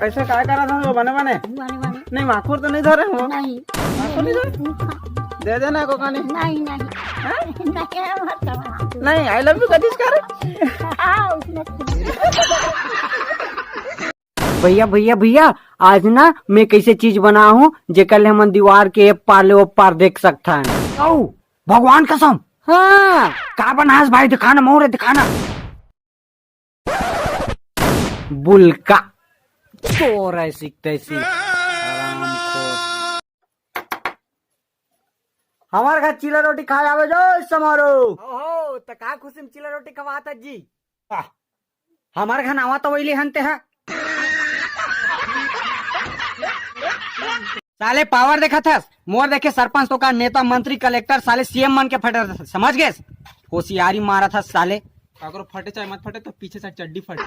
कैसे काय करा था वो बने बने बने बने नहीं माखूर तो नहीं धरे हो नहीं माखूर नहीं धरे दे देना को कहानी नहीं नहीं नहीं मत करना नहीं आई लव यू कदीस कर भैया भैया भैया आज ना मैं कैसे चीज बना हूँ जेकर हम दीवार के पाले ओ पार देख सकता है। ओ भगवान कसम हाँ का बना भाई दिखाना मोहरे दिखाना बुलका तो रहे सीखते सी हमारे घर चिला रोटी खाए आवे जो समारोह ओहो त का खुशी में चिला रोटी खवाता जी हमारे घर आवा तो वही हनते हैं साले पावर देखा था मोर देखे सरपंच तो का नेता मंत्री कलेक्टर साले सीएम मन के फटे था समझ गए होशियारी मारा था साले अगर फटे चाहे मत फटे तो पीछे से चड्डी फटे